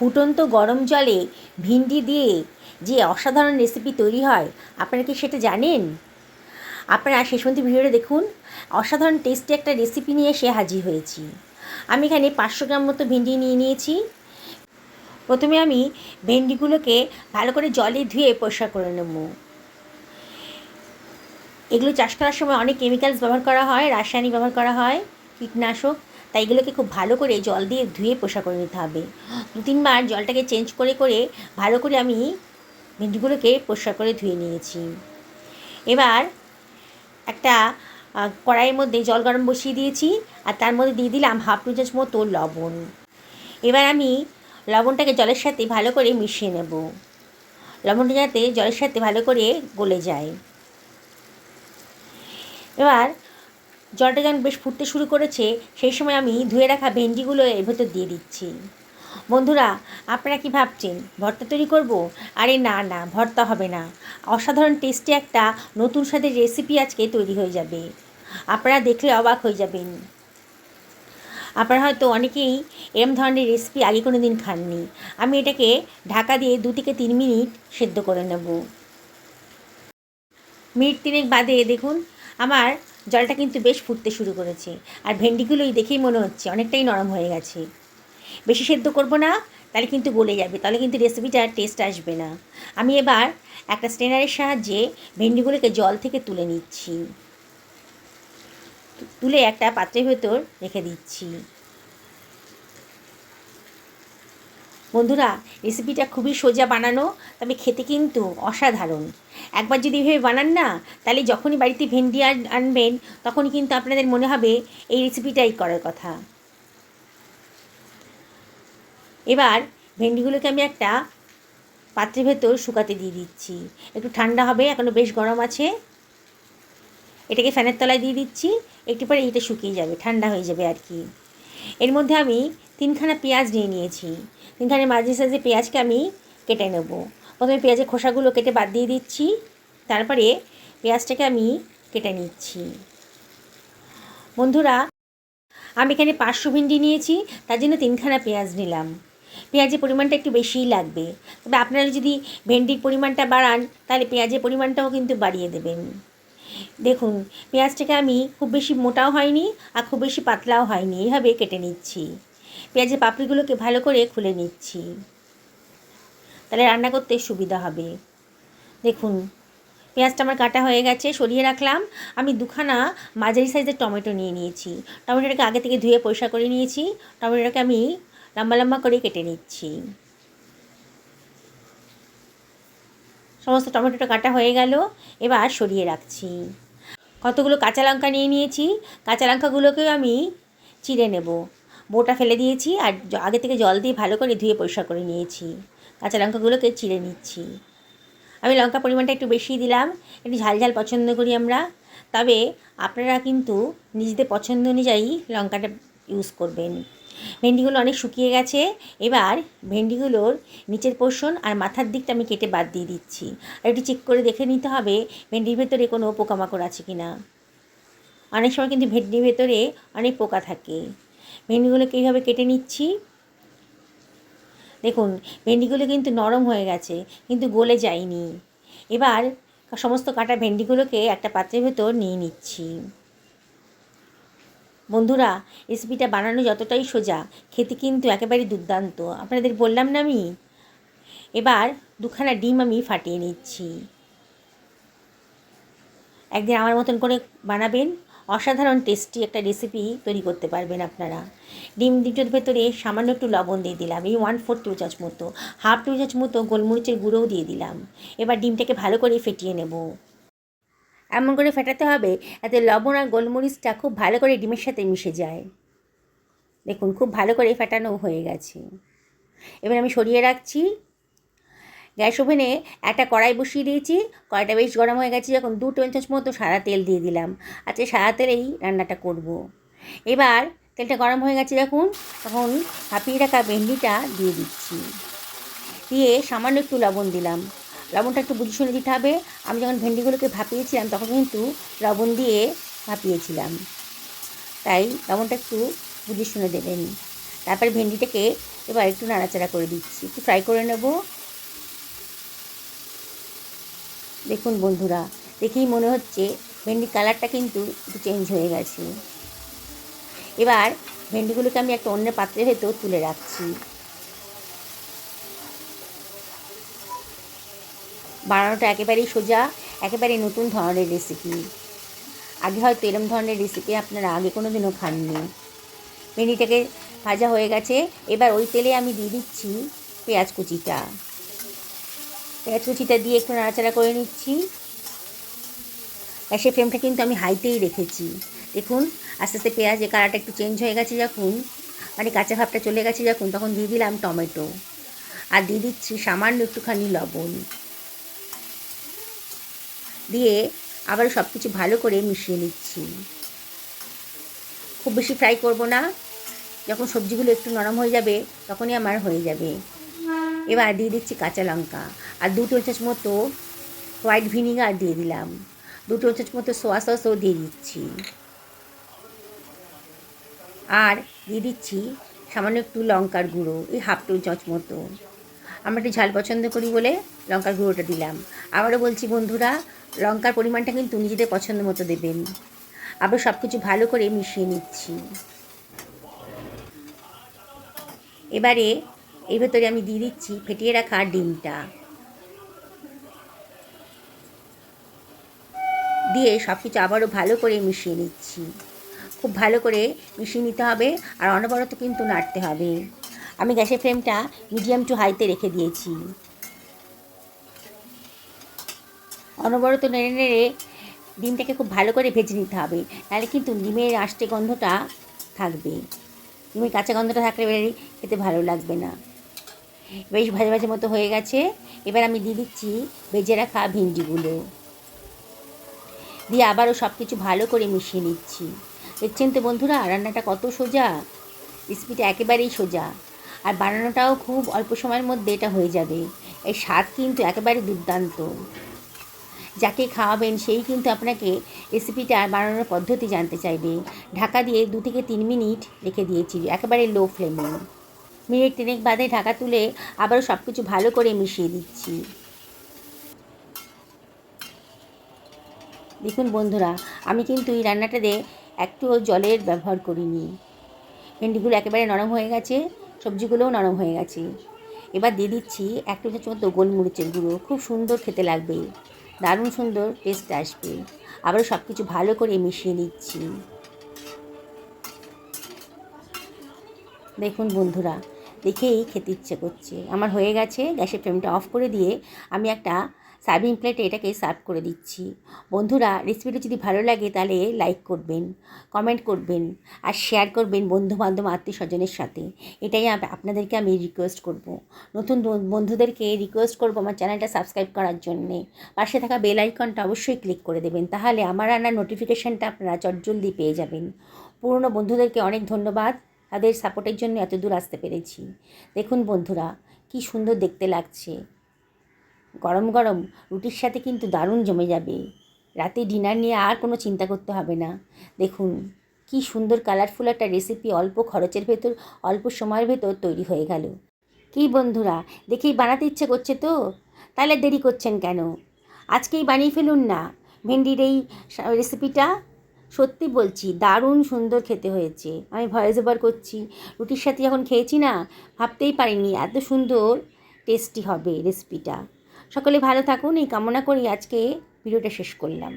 ফুটন্ত গরম জলে ভিন্ডি দিয়ে যে অসাধারণ রেসিপি তৈরি হয়, আপনারা কি সেটা জানেন? আপনারা শেষ পর্যন্ত ভিডিওটা দেখুন। অসাধারণ টেস্টি একটা রেসিপি নিয়ে এসে হাজির হয়েছি। আমি এখানে 500 গ্রাম মতো ভিন্ডি নিয়ে নিয়েছি। প্রথমে আমি ভেন্ডিগুলোকে ভালো করে জলে ধুয়ে পরিষ্কার করে নেব। এগুলো চাষ করার সময় অনেক কেমিক্যালস ব্যবহার করা হয়, রাসায়নিক ব্যবহার করা হয়, কীটনাশক। তাই এগুলোকে খুব ভালো করে জল দিয়ে ধুয়ে পরিষ্কার করে নিতে হবে। 2-3 বার জলটাকে চেঞ্জ করে করে ভালো করে আমি ভেন্ডিগুলোকে পরিষ্কার করে ধুয়ে নিয়েছি। এবার একটা কড়াইয়ের মধ্যে জল গরম বসিয়ে দিয়েছি, আর তার মধ্যে দিয়ে দিলাম 1/2 চামচ মতো লবণ। এবার আমি লবণটাকে জলের সাথে ভালো করে মিশিয়ে নেব। লবণটা যাতে জলের সাথে ভালো করে গলে যায়। এবার জলটা যখন বেশ ফুটতে শুরু করেছে, সেই সময় আমি ধুয়ে রাখা ভেন্ডিগুলো এর ভেতর দিয়ে দিচ্ছি। বন্ধুরা, আপনারা কি ভাবছেন ভর্তা তৈরি করব? আরে না না, ভর্তা হবে না। অসাধারণ টেস্টি একটা নতুন স্বাদের রেসিপি আজকে তৈরি হয়ে যাবে। আপনারা দেখলে অবাক হয়ে যাবেন। আপনারা হয়তো অনেকেই এরম ধরনের রেসিপি আগে কোনো দিন খাননি। আমি এটাকে ঢাকা দিয়ে 2 থেকে 3 মিনিট সেদ্ধ করে নেব। মিনিট 3 বাদে দেখুন আমার জলটা কিন্তু বেশ ফুটতে শুরু করেছে, আর ভেন্ডিগুলোই দেখেই মনে হচ্ছে অনেকটাই নরম হয়ে গেছে। বেশি সেদ্ধ করব না, তাহলে কিন্তু গলে যাবে, তাহলে কিন্তু রেসিপিটার টেস্ট আসবে না। আমি এবার একটা স্ট্রেনারের সাহায্যে ভেন্ডিগুলোকে জল থেকে তুলে নিচ্ছি। তুলে একটা পাত্রের ভেতর রেখে দিচ্ছি। বন্ধুরা, রেসিপিটা খুবই সোজা বানানো, তবে খেতে কিন্তু অসাধারণ। একবার যদি এভাবে বানান না, তাহলে যখনই বাড়িতে ভেন্ডি আনবেন তখনই কিন্তু আপনাদের মনে হবে এই রেসিপিটাই করার কথা। এবার ভেন্ডিগুলোকে আমি একটা পাত্রের ভেতর শুকাতে দিয়ে দিচ্ছি। একটু ঠান্ডা হবে, এখনও বেশ গরম আছে। এটাকে ফ্যানের তলায় দিয়ে দিচ্ছি, একটু পরে এটা শুকিয়ে যাবে, ঠান্ডা হয়ে যাবে আর কি। এর মধ্যে আমি 3খানা পেঁয়াজ নিয়ে নিয়েছি। 3খানা মাঝারি সাইজের পেঁয়াজকে আমি কেটে নেব। প্রথমে পেঁয়াজের খোসাগুলো কেটে বাদ দিয়ে দিচ্ছি, তারপরে পেঁয়াজটাকে আমি কেটে নিচ্ছি। বন্ধুরা, আমি এখানে 500 ভিন্ডি নিয়েছি, তার জন্য 3খানা পেঁয়াজ নিলাম। পেঁয়াজের পরিমাণটা একটু বেশিই লাগবে, তবে আপনারা যদি ভেন্ডির পরিমাণটা বাড়ান তাহলে পেঁয়াজের পরিমাণটাও কিন্তু বাড়িয়ে দেবেন। দেখুন, পেঁয়াজটাকে আমি খুব বেশি মোটাও হয়নি আর খুব বেশি পাতলাও হয়নি, এইভাবে কেটে নিচ্ছি। পেঁয়াজের পাপড়িগুলোকে ভালো করে খুলে নিচ্ছি, তাহলে রান্না করতে সুবিধা হবে। দেখুন, পেঁয়াজটা আমার কাটা হয়ে গেছে, সরিয়ে রাখলাম। আমি 2খানা মাঝারি সাইজের টমেটো নিয়ে নিয়েছি। টমেটোটাকে আগে থেকে ধুয়ে পরিষ্কার করে নিয়েছি। টমেটোটাকে আমি লম্বা লম্বা করে কেটে নিচ্ছি। সমস্ত টমেটোটা কাটা হয়ে গেল, এবার সরিয়ে রাখছি। কতগুলো কাঁচা লঙ্কা নিয়ে নিয়েছি, কাঁচা লঙ্কাগুলোকেও আমি চিড়ে নেব। বোটা ফেলে দিয়েছি, আর আগে থেকে জল দিয়ে ভালো করে ধুয়ে পরিষ্কার করে নিয়েছি। কাঁচা লঙ্কাগুলোকে চিড়ে নিচ্ছি। আমি লঙ্কা পরিমাণটা একটু বেশি দিলাম, একটু ঝাল ঝাল পছন্দ করি আমরা, তবে আপনারা কিন্তু নিজেদের পছন্দ অনুযায়ী লঙ্কাটা ইউজ করবেন। ভেন্ডিগুলো অনেক শুকিয়ে গেছে। এবার ভেন্ডিগুলোর নিচের পোর্শন আর মাথার দিকটা আমি কেটে বাদ দিয়ে দিচ্ছি। আর একটু চেক করে দেখে নিতে হবে ভেন্ডির ভেতরে কোনো পোকামাকড় আছে কি না। অনেক সময় কিন্তু ভেন্ডির ভেতরে অনেক পোকা থাকে। ভেন্ডিগুলোকে এইভাবে কেটে নিচ্ছি। দেখুন, ভেন্ডিগুলো কিন্তু নরম হয়ে গেছে, কিন্তু গলে যায়নি। এবার সমস্ত কাটা ভেন্ডিগুলোকে একটা পাত্রের ভেতর নিয়ে নিচ্ছি। বন্ধুরা, রেসিপিটা বানানো যতটাই সোজা, খেতে কিন্তু একেবারেই দুর্দান্ত, আপনাদের বললাম না আমি। এবার 2খানা ডিম আমি ফাটিয়ে নিচ্ছি। একদিন আমার মতন করে বানাবেন, অসাধারণ টেস্টি একটা রেসিপি তৈরি করতে পারবেন আপনারা। ডিম দুটোর ভেতরে সামান্য একটু লবণ দিয়ে দিলাম, এই 1/4 টেবিল চামচ মতো। 1/2 টেবিল চামচ মতো গোলমরিচের গুঁড়োও দিয়ে দিলাম। এবার ডিমটাকে ভালো করে ফেটিয়ে নেব। এমন করে ফেটাতে হবে যাতে লবণ আর গোলমরিচটা খুব ভালো করে ডিমের সাথে মিশে যায়। দেখুন, খুব ভালো করে ফেটানো হয়ে গেছে। এবার আমি সরিয়ে রাখছি। গ্যাস ওভেনে একটা কড়াই বসিয়ে দিয়েছি। কড়াইটা বেশ গরম হয়ে গেছে যখন 2 টেবিল চামচ মতো সাদা তেল দিয়ে দিলাম। আজকে সাদা তেলেই রান্নাটা করব। এবার তেলটা গরম হয়ে গেছে যখন, তখন ভাপিয়ে রাখা ভেন্ডিটা দিয়ে দিচ্ছি। দিয়ে সামান্য একটু লবণ দিলাম। লবণটা একটু বুঝে শুনে দিতে হবে। আমি যখন ভেন্ডিগুলোকে ভাপিয়েছিলাম তখন কিন্তু লবণ দিয়ে ভাপিয়েছিলাম, তাই লবণটা একটু বুঝে শুনে দেবেন। তারপরে ভেন্ডিটাকে এবার একটু নাড়াচাড়া করে দিচ্ছি, একটু ফ্রাই করে নেব। দেখুন বন্ধুরা, দেখেই মনে হচ্ছে ভেন্ডির কালারটা কিন্তু একটু চেঞ্জ হয়ে গেছে। এবার ভেন্ডিগুলোকে আমি একটা অন্য পাত্রের ভেতর তুলে রাখছি। বানানোটা একেবারেই সোজা, একেবারেই নতুন ধরনের রেসিপি। আগে হয়তো এরম ধরনের রেসিপি আপনারা আগে কোনো দিনও খাননি। ভেন্ডিটাকে ভাজা হয়ে গেছে, এবার ওই তেলে আমি দিয়ে দিচ্ছি পেঁয়াজ কুচিটা। পেঁয়াজ কুচিটা দিয়ে একটু নাড়াচাড়া করে নিচ্ছি। গ্যাসের ফ্লেমটা কিন্তু আমি হাইতেই রেখেছি। দেখুন আস্তে আস্তে পেঁয়াজের কালারটা একটু চেঞ্জ হয়ে গেছে যখন, মানে কাঁচা ভাবটা চলে গেছে যখন, তখন দিয়ে দিলাম টমেটো আর দিয়ে দিচ্ছি সামান্য একটুখানি লবণ। দিয়ে আবার সব কিছু ভালো করে মিশিয়ে নিচ্ছি। খুব বেশি ফ্রাই করব না, যখন সবজিগুলো একটু নরম হয়ে যাবে তখনই আমার হয়ে যাবে। এবার দিয়ে দিচ্ছি কাঁচা লঙ্কা আর 2 টেবিল চামচ মতো হোয়াইট ভিনিগার দিয়ে দিলাম। 2 টেবিল চামচ মতো সোয়া সসও দিয়ে দিচ্ছি। আর দিয়ে দিচ্ছি সামান্য একটু লঙ্কার গুঁড়ো, এই 1/2 টেবিল চামচ মতো। আমরা একটু ঝাল পছন্দ করি বলে লঙ্কার গুঁড়োটা দিলাম। আবারও বলছি বন্ধুরা, লঙ্কার পরিমাণটা কিন্তু নিজেদের পছন্দ মতো দেবেন। আবার সব কিছু ভালো করে মিশিয়ে নিচ্ছি। এবারে এর ভেতরে আমি দিয়ে দিচ্ছি ফেটিয়ে রাখা ডিমটা। দিয়ে সব কিছু আবারও ভালো করে মিশিয়ে নিচ্ছি। খুব ভালো করে মিশিয়ে নিতে হবে আর অনবরত কিন্তু নাড়তে হবে। আমি গ্যাসের ফ্লেমটা মিডিয়াম টু হাইতে রেখে দিয়েছি। অনবরত নেড়ে নেড়ে ডিমটাকে খুব ভালো করে ভেজে নিতে হবে, তাহলে কিন্তু ডিমের আষ্টে গন্ধটা থাকবে। ডিমের কাঁচা গন্ধটা থাকলে এবারে খেতে ভালো লাগবে না। বেশ ভাজা ভাজা মতো হয়ে গেছে। এবার আমি দিয়ে দিচ্ছি ভেজে রাখা ভিন্ডিগুলো, দিয়ে আবারও সব কিছু ভালো করে মিশিয়ে নিচ্ছি। দেখছেন তো বন্ধুরা, রান্নাটা কত সোজা, রেসিপিটা একেবারেই সোজা আর বানানোটাও খুব অল্প সময়ের মধ্যে এটা হয়ে যাবে। এর স্বাদ কিন্তু একেবারে দুর্দান্ত। যাকে খাওয়াবেন সেই কিন্তু আপনাকে রেসিপিটা বানানোর পদ্ধতি জানতে চাইবে। ঢাকা দিয়ে 2 থেকে 3 মিনিট রেখে দিয়েছি একেবারে লো ফ্লেমে। মিনিট 3 বাদে ঢাকা তুলে আবারও সব কিছু ভালো করে মিশিয়ে দিচ্ছি। দেখুন বন্ধুরা, আমি কিন্তু এই রান্নাটাতে একটুও জলের ব্যবহার করিনি। ভেন্ডিগুলো একেবারে নরম হয়ে গেছে, সবজিগুলোও নরম হয়ে গেছে। এবার দিয়ে দিচ্ছি 1 টেবিল চামচ মতো গোলমরিচের গুঁড়ো, খুব সুন্দর খেতে লাগবে, দারুণ সুন্দর টেস্ট আসবে। আবার সব কিছু ভালো করে মিশিয়ে নিচ্ছি। দেখুন বন্ধুরা, দেখেই খেতে ইচ্ছে করছে। আমার হয়ে গেছে। গ্যাসের ফ্লেমটা অফ করে দিয়ে আমি একটা সার্ভিং প্লেটে এটাকে সার্ভ করে দিচ্ছি। বন্ধুরা, রেসিপিটা যদি ভালো লাগে তাহলে লাইক করবেন, কমেন্ট করবেন আর শেয়ার করবেন বন্ধুবান্ধব আত্মীয়স্বজনের সাথে। এটাই আপনাদেরকে আমি রিকোয়েস্ট করব। নতুন বন্ধুদেরকে রিকোয়েস্ট করব আমার চ্যানেলটা সাবস্ক্রাইব করার জন্যে। পাশে থাকা বেল আইকনটা অবশ্যই ক্লিক করে দেবেন, তাহলে আমার রান্নার নোটিফিকেশানটা আপনারা চটজলদি পেয়ে যাবেন। পুরনো বন্ধুদেরকে অনেক ধন্যবাদ, তাদের সাপোর্টের জন্য এত দূর আসতে পেরেছি। দেখুন বন্ধুরা, কি সুন্দর দেখতে লাগছে। গরম গরম রুটির সাথে কিন্তু দারুণ জমে যাবে। রাতে ডিনার নিয়ে আর কোনো চিন্তা করতে হবে না। দেখুন কি সুন্দর কালারফুল একটা রেসিপি অল্প খরচের ভেতর, অল্প সময়ের ভেতর তৈরি হয়ে গেল। কি বন্ধুরা, দেখেই বানাতে ইচ্ছে করছে তো? তাহলে দেরি করছেন কেন? আজকেই বানিয়ে ফেলুন না ভেন্ডির এই রেসিপিটা। সত্যি বলছি, দারুণ সুন্দর খেতে হয়েছে। আমি ভয়েস ওভার করছি, রুটির সাথে যখন খেয়েছি না, ভাবতেই পারিনি এত সুন্দর টেস্টি হবে রেসিপিটা। সকলে ভালো থাকুন এই কামনা করি আজকে ভিডিওটা শেষ করলাম।